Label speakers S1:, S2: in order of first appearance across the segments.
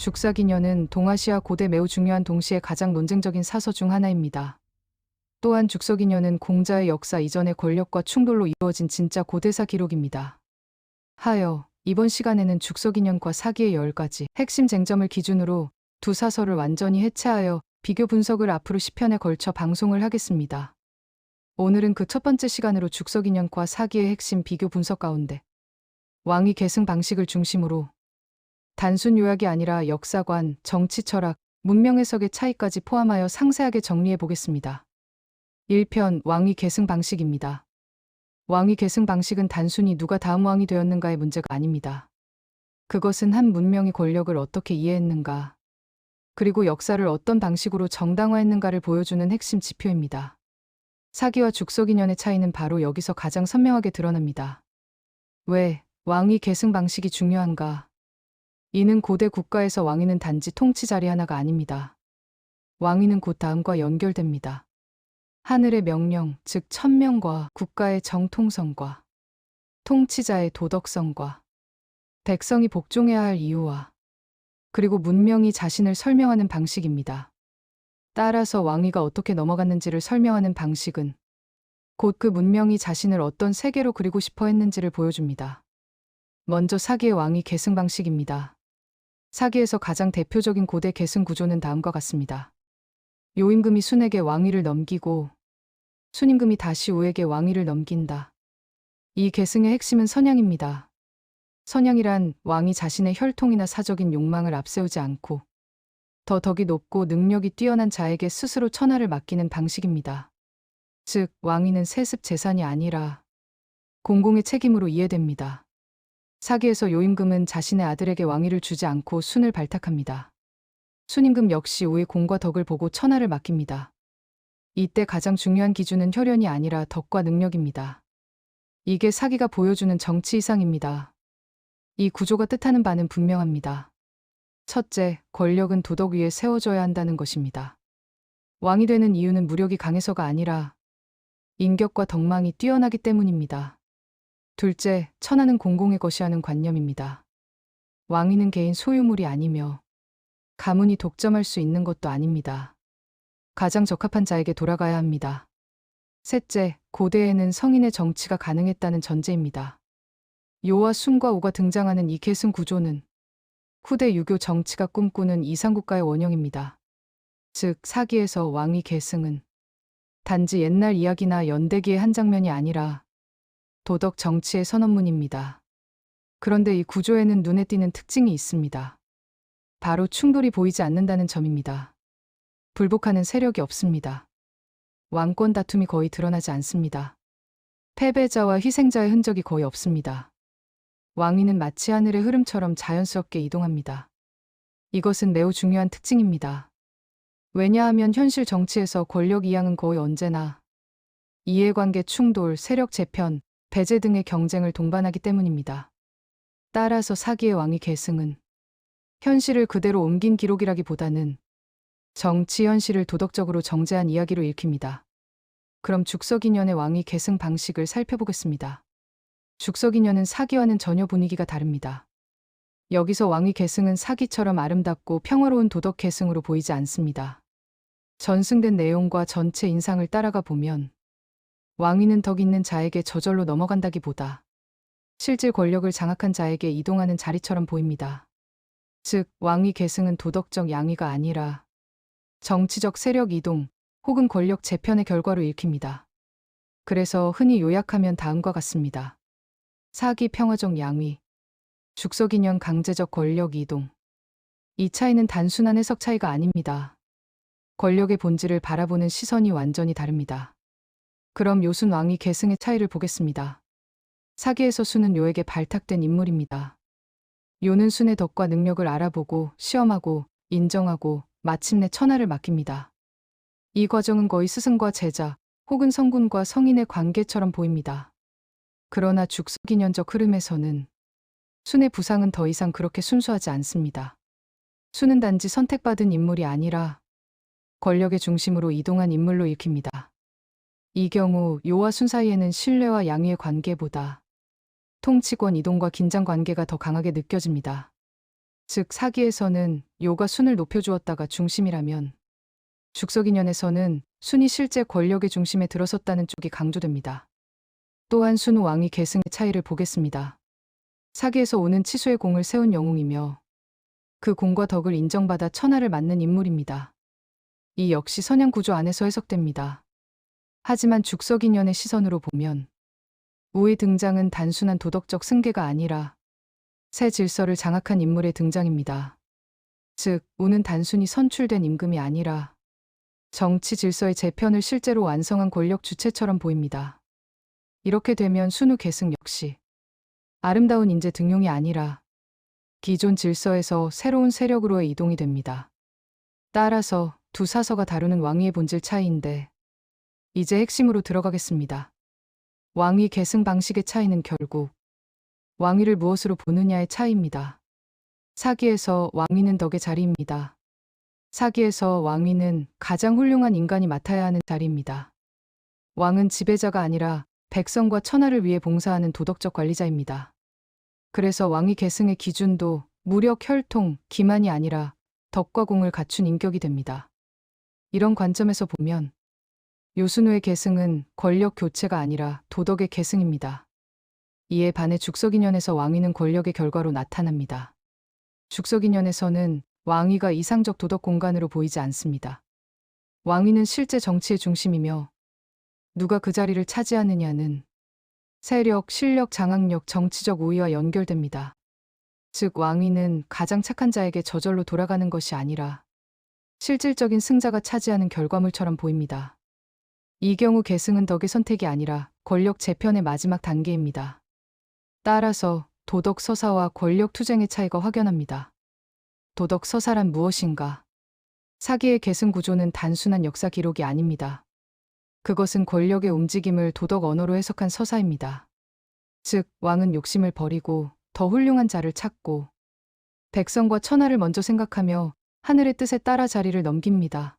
S1: 죽사기년은 동아시아 고대 매우 중요한 동시에 가장 논쟁적인 사서 중 하나입니다. 또한 죽서기년은 공자의 역사 이전의 권력과 충돌로 이루어진 진짜 고대사 기록입니다. 하여 이번 시간에는 죽서기년과 사기의 10가지 핵심 쟁점을 기준으로 두 사설을 완전히 해체하여 비교 분석을 앞으로 10편에 걸쳐 방송을 하겠습니다. 오늘은 그 첫 번째 시간으로 죽서기년과 사기의 핵심 비교 분석 가운데 왕위 계승 방식을 중심으로 단순 요약이 아니라 역사관, 정치 철학, 문명 해석의 차이까지 포함하여 상세하게 정리해 보겠습니다. 1편 왕위 계승 방식입니다. 왕위 계승 방식은 단순히 누가 다음 왕이 되었는가의 문제가 아닙니다. 그것은 한 문명이 권력을 어떻게 이해했는가, 그리고 역사를 어떤 방식으로 정당화했는가를 보여주는 핵심 지표입니다. 사기와 죽서기년의 차이는 바로 여기서 가장 선명하게 드러납니다. 왜 왕위 계승 방식이 중요한가? 이는 고대 국가에서 왕위는 단지 통치 자리 하나가 아닙니다. 왕위는 곧 다음과 연결됩니다. 하늘의 명령, 즉 천명과 국가의 정통성과 통치자의 도덕성과 백성이 복종해야 할 이유와 그리고 문명이 자신을 설명하는 방식입니다. 따라서 왕위가 어떻게 넘어갔는지를 설명하는 방식은 곧 그 문명이 자신을 어떤 세계로 그리고 싶어 했는지를 보여줍니다. 먼저 사기의 왕위 계승 방식입니다. 사기에서 가장 대표적인 고대 계승 구조는 다음과 같습니다. 요임금이 순에게 왕위를 넘기고 순임금이 다시 우에게 왕위를 넘긴다. 이 계승의 핵심은 선양입니다. 선양이란 왕이 자신의 혈통이나 사적인 욕망을 앞세우지 않고 더 덕이 높고 능력이 뛰어난 자에게 스스로 천하를 맡기는 방식입니다. 즉, 왕위는 세습 재산이 아니라 공공의 책임으로 이해됩니다. 사기에서 요임금은 자신의 아들에게 왕위를 주지 않고 순을 발탁합니다. 순임금 역시 우의 공과 덕을 보고 천하를 맡깁니다. 이때 가장 중요한 기준은 혈연이 아니라 덕과 능력입니다. 이게 사기가 보여주는 정치 이상입니다. 이 구조가 뜻하는 바는 분명합니다. 첫째, 권력은 도덕 위에 세워져야 한다는 것입니다. 왕이 되는 이유는 무력이 강해서가 아니라 인격과 덕망이 뛰어나기 때문입니다. 둘째, 천하는 공공의 것이 하는 관념입니다. 왕위는 개인 소유물이 아니며 가문이 독점할 수 있는 것도 아닙니다. 가장 적합한 자에게 돌아가야 합니다. 셋째, 고대에는 성인의 정치가 가능했다는 전제입니다. 요와 순과 우가 등장하는 이 계승 구조는 후대 유교 정치가 꿈꾸는 이상국가의 원형입니다. 즉, 사기에서 왕위 계승은 단지 옛날 이야기나 연대기의 한 장면이 아니라 도덕 정치의 선언문입니다. 그런데 이 구조에는 눈에 띄는 특징이 있습니다. 바로 충돌이 보이지 않는다는 점입니다. 불복하는 세력이 없습니다. 왕권 다툼이 거의 드러나지 않습니다. 패배자와 희생자의 흔적이 거의 없습니다. 왕위는 마치 하늘의 흐름처럼 자연스럽게 이동합니다. 이것은 매우 중요한 특징입니다. 왜냐하면 현실 정치에서 권력 이양은 거의 언제나 이해관계 충돌, 세력 재편, 배제 등의 경쟁을 동반하기 때문입니다. 따라서 사기의 왕위 계승은 현실을 그대로 옮긴 기록이라기보다는 정치 현실을 도덕적으로 정제한 이야기로 읽힙니다. 그럼 죽서기년의 왕위 계승 방식을 살펴보겠습니다. 죽서기년은 사기와는 전혀 분위기가 다릅니다. 여기서 왕위 계승은 사기처럼 아름답고 평화로운 도덕 계승으로 보이지 않습니다. 전승된 내용과 전체 인상을 따라가 보면 왕위는 덕 있는 자에게 저절로 넘어간다기보다 실제 권력을 장악한 자에게 이동하는 자리처럼 보입니다. 즉, 왕위 계승은 도덕적 양위가 아니라 정치적 세력 이동 혹은 권력 재편의 결과로 읽힙니다. 그래서 흔히 요약하면 다음과 같습니다. 사기 평화적 양위, 죽서기년 강제적 권력 이동. 이 차이는 단순한 해석 차이가 아닙니다. 권력의 본질을 바라보는 시선이 완전히 다릅니다. 그럼 요순 왕위 계승의 차이를 보겠습니다. 사기에서 순은 요에게 발탁된 인물입니다. 요는 순의 덕과 능력을 알아보고 시험하고 인정하고 마침내 천하를 맡깁니다. 이 과정은 거의 스승과 제자 혹은 성군과 성인의 관계처럼 보입니다. 그러나 죽서기년적 흐름에서는 순의 부상은 더 이상 그렇게 순수하지 않습니다. 순은 단지 선택받은 인물이 아니라 권력의 중심으로 이동한 인물로 읽힙니다. 이 경우 요와 순 사이에는 신뢰와 양위의 관계보다 통치권 이동과 긴장 관계가 더 강하게 느껴집니다. 즉 사기에서는 요가 순을 높여주었다가 중심이라면 죽석인연에서는 순이 실제 권력의 중심에 들어섰다는 쪽이 강조됩니다. 또한 순우 왕위 계승의 차이를 보겠습니다. 사기에서 오는 치수의 공을 세운 영웅이며 그 공과 덕을 인정받아 천하를 맡는 인물입니다. 이 역시 선양 구조 안에서 해석됩니다. 하지만 죽석인연의 시선으로 보면 우의 등장은 단순한 도덕적 승계가 아니라 새 질서를 장악한 인물의 등장입니다. 즉, 우는 단순히 선출된 임금이 아니라 정치 질서의 재편을 실제로 완성한 권력 주체처럼 보입니다. 이렇게 되면 순우 계승 역시 아름다운 인재 등용이 아니라 기존 질서에서 새로운 세력으로의 이동이 됩니다. 따라서 두 사서가 다루는 왕위의 본질 차이인데 이제 핵심으로 들어가겠습니다. 왕위 계승 방식의 차이는 결국 왕위를 무엇으로 보느냐의 차이입니다. 사기에서 왕위는 덕의 자리입니다. 사기에서 왕위는 가장 훌륭한 인간이 맡아야 하는 자리입니다. 왕은 지배자가 아니라 백성과 천하를 위해 봉사하는 도덕적 관리자입니다. 그래서 왕위 계승의 기준도 무력, 혈통, 기만이 아니라 덕과 공을 갖춘 인격이 됩니다. 이런 관점에서 보면 요순우의 계승은 권력 교체가 아니라 도덕의 계승입니다. 이에 반해 죽석인연에서 왕위는 권력의 결과로 나타납니다. 죽석인연에서는 왕위가 이상적 도덕 공간으로 보이지 않습니다. 왕위는 실제 정치의 중심이며 누가 그 자리를 차지하느냐는 세력, 실력, 장악력, 정치적 우위와 연결됩니다. 즉 왕위는 가장 착한 자에게 저절로 돌아가는 것이 아니라 실질적인 승자가 차지하는 결과물처럼 보입니다. 이 경우 계승은 덕의 선택이 아니라 권력 재편의 마지막 단계입니다. 따라서 도덕 서사와 권력 투쟁의 차이가 확연합니다. 도덕 서사란 무엇인가? 사기의 계승 구조는 단순한 역사 기록이 아닙니다. 그것은 권력의 움직임을 도덕 언어로 해석한 서사입니다. 즉, 왕은 욕심을 버리고 더 훌륭한 자를 찾고 백성과 천하를 먼저 생각하며 하늘의 뜻에 따라 자리를 넘깁니다.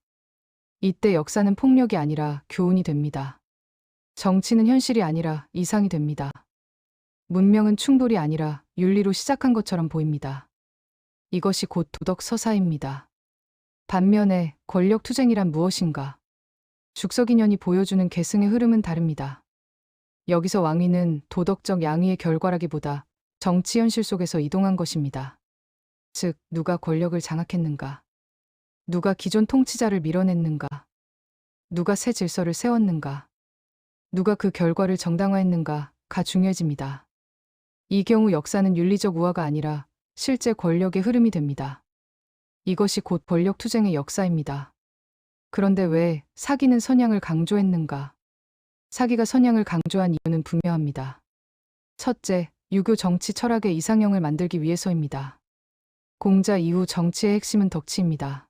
S1: 이때 역사는 폭력이 아니라 교훈이 됩니다. 정치는 현실이 아니라 이상이 됩니다. 문명은 충돌이 아니라 윤리로 시작한 것처럼 보입니다. 이것이 곧 도덕 서사입니다. 반면에 권력 투쟁이란 무엇인가? 죽석인연이 보여주는 계승의 흐름은 다릅니다. 여기서 왕위는 도덕적 양위의 결과라기보다 정치 현실 속에서 이동한 것입니다. 즉, 누가 권력을 장악했는가? 누가 기존 통치자를 밀어냈는가? 누가 새 질서를 세웠는가? 누가 그 결과를 정당화했는가가 중요해집니다. 이 경우 역사는 윤리적 우화가 아니라 실제 권력의 흐름이 됩니다. 이것이 곧 권력 투쟁의 역사입니다. 그런데 왜 사기는 선양을 강조했는가? 사기가 선양을 강조한 이유는 분명합니다. 첫째, 유교 정치 철학의 이상형을 만들기 위해서입니다. 공자 이후 정치의 핵심은 덕치입니다.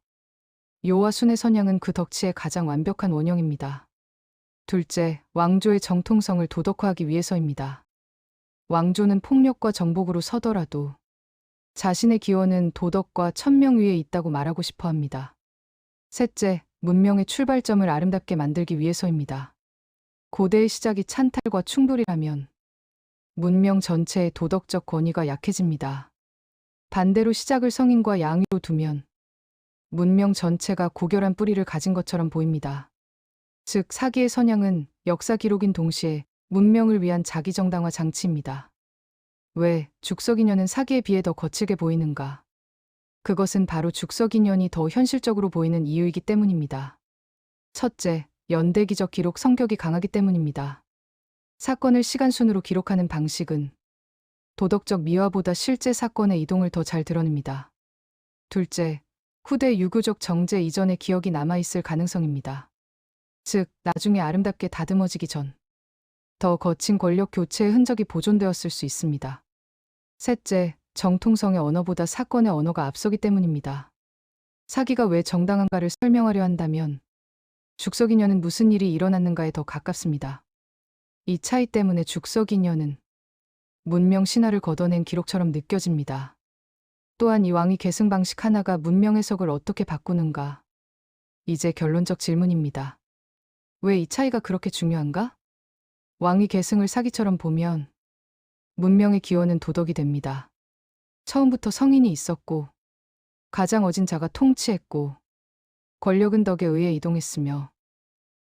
S1: 요와 순의 선양은 그 덕치의 가장 완벽한 원형입니다. 둘째, 왕조의 정통성을 도덕화하기 위해서입니다. 왕조는 폭력과 정복으로 서더라도 자신의 기원은 도덕과 천명 위에 있다고 말하고 싶어 합니다. 셋째, 문명의 출발점을 아름답게 만들기 위해서입니다. 고대의 시작이 찬탈과 충돌이라면 문명 전체의 도덕적 권위가 약해집니다. 반대로 시작을 성인과 양위로 두면 문명 전체가 고결한 뿌리를 가진 것처럼 보입니다. 즉, 사기의 선양은 역사 기록인 동시에 문명을 위한 자기정당화 장치입니다. 왜 죽석인연은 사기에 비해 더 거칠게 보이는가? 그것은 바로 죽석인연이 더 현실적으로 보이는 이유이기 때문입니다. 첫째, 연대기적 기록 성격이 강하기 때문입니다. 사건을 시간순으로 기록하는 방식은 도덕적 미화보다 실제 사건의 이동을 더 잘 드러냅니다. 둘째, 후대 유교적 정제 이전의 기억이 남아있을 가능성입니다. 즉, 나중에 아름답게 다듬어지기 전 더 거친 권력 교체의 흔적이 보존되었을 수 있습니다. 셋째, 정통성의 언어보다 사건의 언어가 앞서기 때문입니다. 사기가 왜 정당한가를 설명하려 한다면 죽석인연은 무슨 일이 일어났는가에 더 가깝습니다. 이 차이 때문에 죽석인연은 문명 신화를 걷어낸 기록처럼 느껴집니다. 또한 이 왕위 계승 방식 하나가 문명 해석을 어떻게 바꾸는가? 이제 결론적 질문입니다. 왜 이 차이가 그렇게 중요한가? 왕위 계승을 사기처럼 보면 문명의 기원은 도덕이 됩니다. 처음부터 성인이 있었고 가장 어진 자가 통치했고 권력은 덕에 의해 이동했으며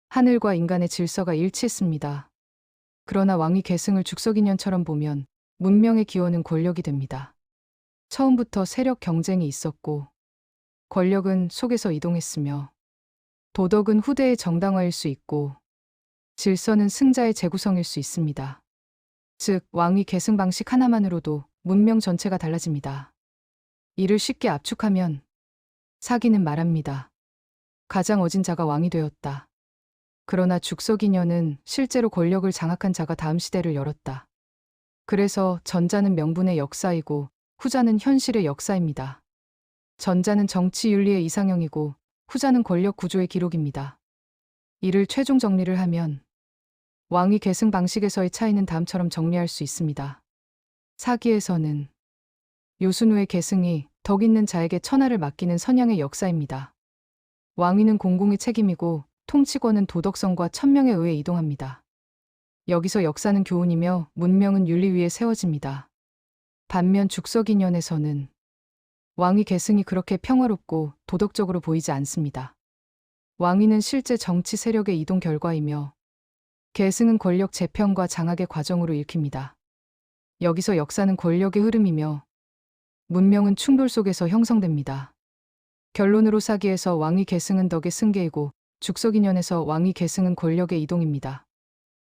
S1: 하늘과 인간의 질서가 일치했습니다. 그러나 왕위 계승을 죽석인연처럼 보면 문명의 기원은 권력이 됩니다. 처음부터 세력 경쟁이 있었고 권력은 속에서 이동했으며 도덕은 후대의 정당화일 수 있고 질서는 승자의 재구성일 수 있습니다. 즉, 왕위 계승 방식 하나만으로도 문명 전체가 달라집니다. 이를 쉽게 압축하면 사기는 말합니다. 가장 어진 자가 왕이 되었다. 그러나 죽석인연은 실제로 권력을 장악한 자가 다음 시대를 열었다. 그래서 전자는 명분의 역사이고 후자는 현실의 역사입니다. 전자는 정치 윤리의 이상형이고 후자는 권력 구조의 기록입니다. 이를 최종 정리를 하면 왕위 계승 방식에서의 차이는 다음처럼 정리할 수 있습니다. 사기에서는 요순우의 계승이 덕 있는 자에게 천하를 맡기는 선양의 역사입니다. 왕위는 공공의 책임이고 통치권은 도덕성과 천명에 의해 이동합니다. 여기서 역사는 교훈이며 문명은 윤리 위에 세워집니다. 반면 죽석인연에서는 왕위 계승이 그렇게 평화롭고 도덕적으로 보이지 않습니다. 왕위는 실제 정치 세력의 이동 결과이며 계승은 권력 재편과 장악의 과정으로 읽힙니다. 여기서 역사는 권력의 흐름이며 문명은 충돌 속에서 형성됩니다. 결론으로 사기에서 왕위 계승은 덕의 승계이고 죽석인연에서 왕위 계승은 권력의 이동입니다.